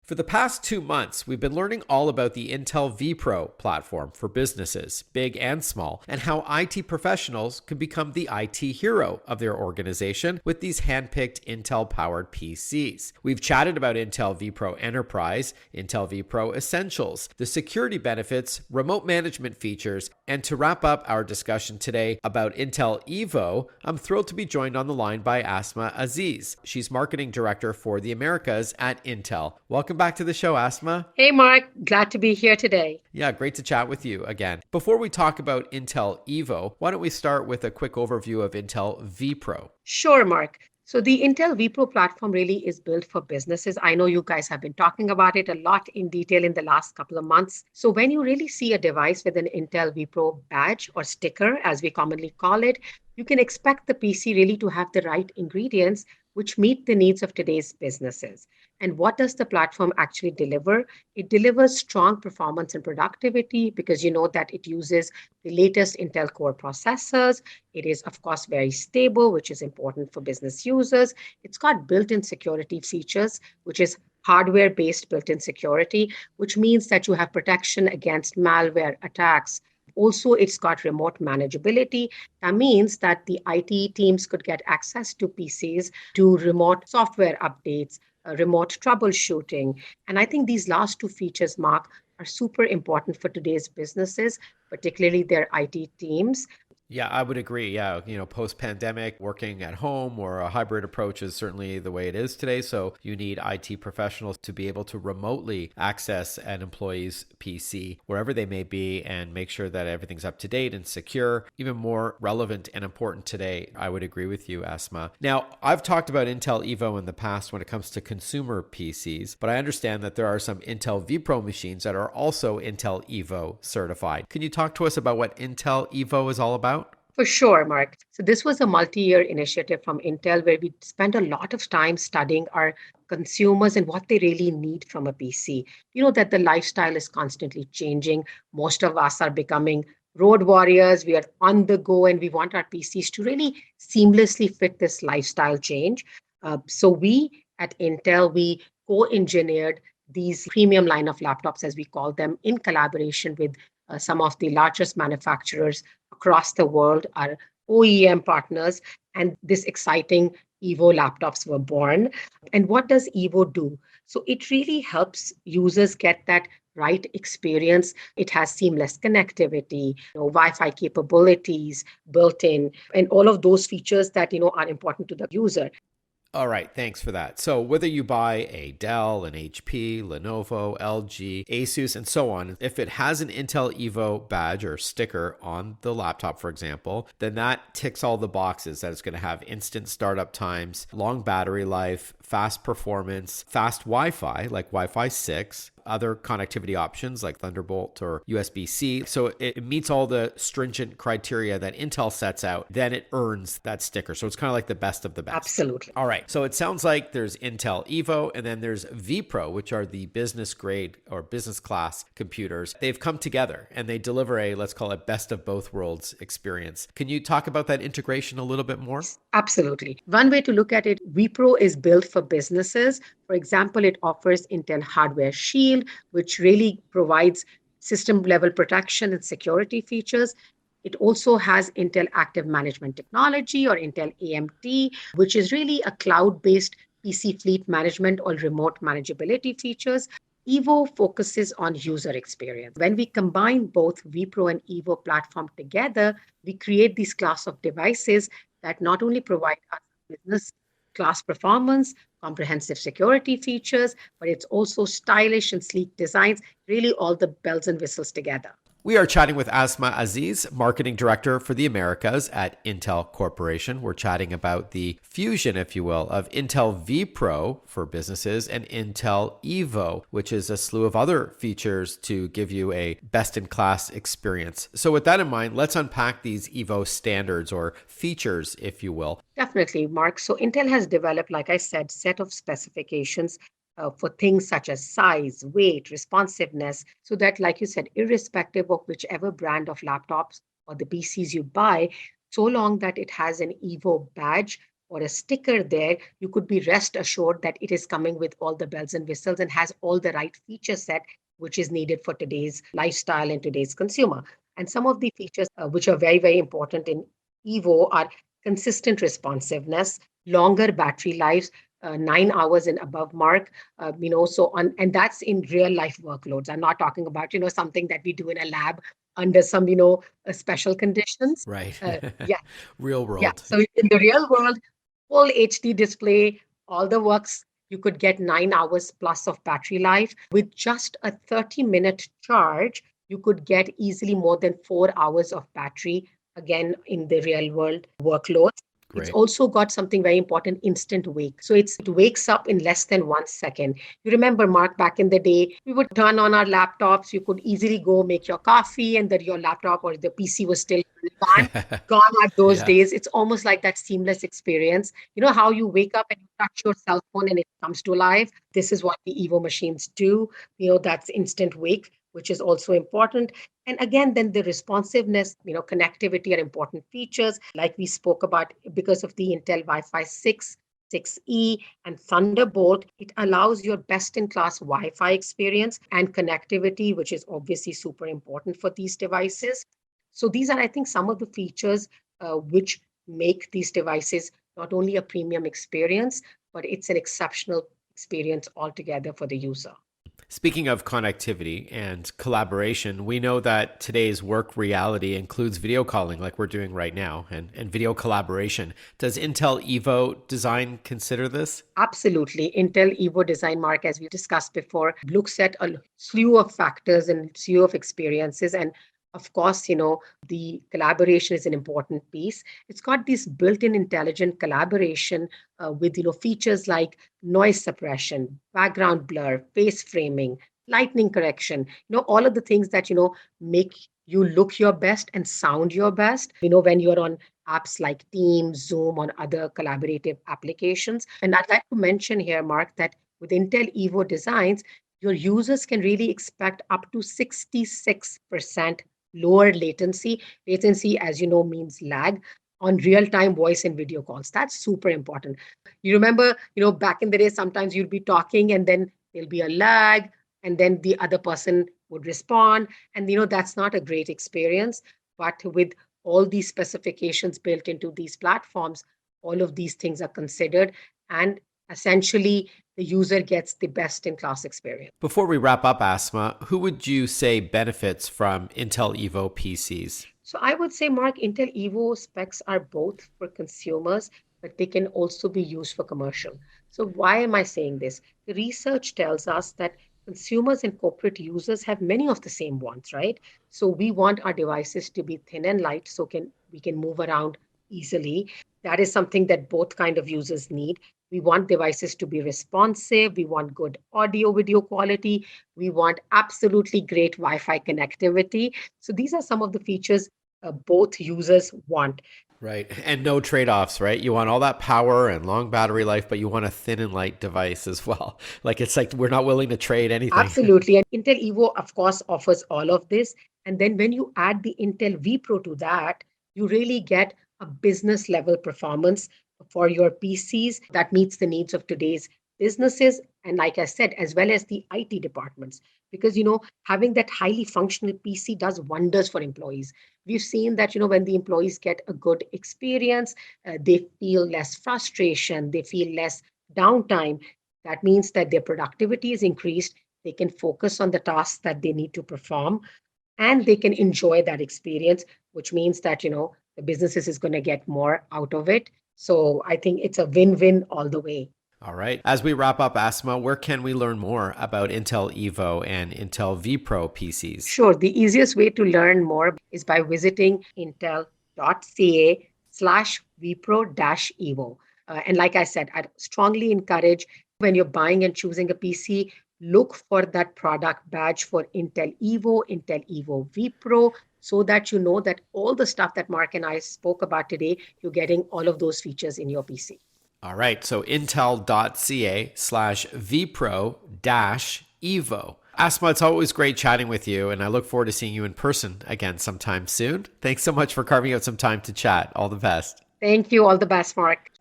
For the past 2 months, we've been learning all about the Intel vPro platform for businesses, big and small, and how IT professionals can become the IT hero of their organization with these handpicked Intel-powered PCs. We've chatted about Intel vPro Enterprise, Intel vPro Essentials, the security benefits, remote management features, and to wrap up our discussion today about Intel Evo, I'm thrilled to be joined on the line by Asma Aziz. She's Marketing Director for the Americas at Intel. Welcome back to the show, Asma. Hey, Mark. Glad to be here today. Yeah, great to chat with you again. Before we talk about Intel Evo, why don't we start with a quick overview of Intel vPro? Sure, Mark. So the Intel vPro platform really is built for businesses. I know you guys have been talking about it a lot in detail in the last couple of months. So when you really see a device with an Intel vPro badge or sticker, as we commonly call it, you can expect the PC really to have the right ingredients which meet the needs of today's businesses. And what does the platform actually deliver? It delivers strong performance and productivity because you know that it uses the latest Intel Core processors. It is, of course, very stable, which is important for business users. It's got built-in security features, which is hardware-based built-in security, which means that you have protection against malware attacks. Also, it's got remote manageability. That means that the IT teams could get access to PCs, do remote software updates, remote troubleshooting. And I think these last two features, Mark, are super important for today's businesses, particularly their IT teams. Yeah, I would agree. Yeah, post-pandemic, working at home or a hybrid approach is certainly the way it is today. So you need IT professionals to be able to remotely access an employee's PC wherever they may be and make sure that everything's up to date and secure. Even more relevant and important today, I would agree with you, Asma. Now, I've talked about Intel Evo in the past when it comes to consumer PCs, but I understand that there are some Intel vPro machines that are also Intel Evo certified. Can you talk to us about what Intel Evo is all about? For sure, Mark. So this was a multi-year initiative from Intel where we spent a lot of time studying our consumers and what they really need from a PC. You know that the lifestyle is constantly changing. Most of us are becoming road warriors. We are on the go and we want our PCs to really seamlessly fit this lifestyle change. So we at Intel, we co-engineered these premium line of laptops, as we call them, in collaboration with some of the largest manufacturers across the world, our OEM partners, and this exciting Evo laptops were born. And what does Evo do? So it really helps users get that right experience. It has seamless connectivity, Wi-Fi capabilities built in, and all of those features that are important to the user. All right, thanks for that. So whether you buy a Dell, an HP, Lenovo, LG, Asus, and so on, if it has an Intel Evo badge or sticker on the laptop, for example, then that ticks all the boxes that it's going to have instant startup times, long battery life, fast performance, fast Wi-Fi, like Wi-Fi 6, other connectivity options like Thunderbolt or USB-C. So it meets all the stringent criteria that Intel sets out, then it earns that sticker. So it's kind of like the best of the best. Absolutely. All right. So it sounds like there's Intel Evo and then there's vPro, which are the business grade or business class computers. They've come together and they deliver a, let's call it, best of both worlds experience. Can you talk about that integration a little bit more? Absolutely. One way to look at it, vPro is built for businesses. For example, it offers Intel Hardware Shield, which really provides system level protection and security features. It also has Intel Active Management Technology or Intel AMT, which is really a cloud-based PC fleet management or remote manageability features. Evo focuses on user experience. When we combine both vPro and Evo platform together, we create this class of devices that not only provide us business class performance, comprehensive security features, but it's also stylish and sleek designs, really all the bells and whistles together. We are chatting with Asma Aziz, Marketing Director for the Americas at Intel Corporation. We're chatting about the fusion, if you will, of Intel vPro for businesses and Intel Evo, which is a slew of other features to give you a best-in-class experience. So with that in mind, let's unpack these Evo standards or features, if you will. Definitely, Mark. So Intel has developed, like I said, set of specifications for things such as size, weight, responsiveness, so that, like you said, irrespective of whichever brand of laptops or the PCs you buy, so long that it has an Evo badge, or a sticker there, you could be rest assured that it is coming with all the bells and whistles and has all the right feature set which is needed for today's lifestyle and today's consumer. And some of the features which are very, very important in Evo are consistent responsiveness, longer battery lives, 9 hours and above mark, so on, and that's in real life workloads. I'm not talking about, something that we do in a lab under some, special conditions. Right. Yeah, Real yeah. world. So in the real world, full HD display, all the works, you could get 9 hours plus of battery life. With just a 30-minute charge, you could get easily more than 4 hours of battery, again, in the real world workloads. It's Great. also got something very important, instant wake. So it wakes up in less than 1 second. You remember, Mark, back in the day, we would turn on our laptops. You could easily go make your coffee and then your laptop or the PC was still gone. Gone are those Yeah. days. It's almost like that seamless experience. You know how you wake up and you touch your cell phone and it comes to life? This is what the Evo machines do. That's instant wake, which is also important. And again, then the responsiveness, connectivity are important features like we spoke about because of the Intel Wi-Fi 6, 6E, and Thunderbolt. It allows your best in class Wi Fi experience and connectivity, which is obviously super important for these devices. So, these are, I think, some of the features which make these devices not only a premium experience, but it's an exceptional experience altogether for the user. Speaking of connectivity and collaboration, we know that today's work reality includes video calling like we're doing right now and video collaboration. Does Intel Evo design consider this? Absolutely. Intel Evo design, Mark, as we discussed before, looks at a slew of factors and slew of experiences. And of course, the collaboration is an important piece. It's got this built-in intelligent collaboration with, features like noise suppression, background blur, face framing, lightning correction, all of the things that, make you look your best and sound your best, when you're on apps like Teams, Zoom, on other collaborative applications. And I'd like to mention here, Mark, that with Intel Evo designs, your users can really expect up to 66% lower latency. Latency, as you know, means lag on real-time voice and video calls. That's super important. You remember, back in the day, sometimes you'd be talking and then there'll be a lag and then the other person would respond. And, that's not a great experience. But with all these specifications built into these platforms, all of these things are considered. And essentially, the user gets the best in class experience. Before we wrap up, Asma, who would you say benefits from Intel Evo PCs? So I would say, Mark, Intel Evo specs are both for consumers, but they can also be used for commercial. So why am I saying this? The research tells us that consumers and corporate users have many of the same wants, right? So we want our devices to be thin and light so we can move around easily. That is something that both kind of users need. We want devices to be responsive. We want good audio video quality. We want absolutely great Wi-Fi connectivity. So these are some of the features both users want. Right. And no trade-offs, right? You want all that power and long battery life, but you want a thin and light device as well. It's like we're not willing to trade anything. Absolutely. And Intel Evo, of course, offers all of this. And then when you add the Intel vPro to that, you really get a business level performance for your PCs that meets the needs of today's businesses. And like I said, as well as the IT departments, because, having that highly functional PC does wonders for employees. We've seen that, when the employees get a good experience, they feel less frustration, they feel less downtime. That means that their productivity is increased. They can focus on the tasks that they need to perform and they can enjoy that experience, which means that, the businesses is going to get more out of it. So I think it's a win-win all the way. All right. As we wrap up, Asma, where can we learn more about Intel Evo and Intel vPro PCs? Sure. The easiest way to learn more is by visiting intel.ca/vpro-evo. And like I said, I'd strongly encourage when you're buying and choosing a PC, look for that product badge for Intel Evo vPro, so that you know that all the stuff that Mark and I spoke about today, you're getting all of those features in your PC. All right. So intel.ca/vpro-evo. Asma, it's always great chatting with you, and I look forward to seeing you in person again sometime soon. Thanks so much for carving out some time to chat. All the best. Thank you. All the best, Mark.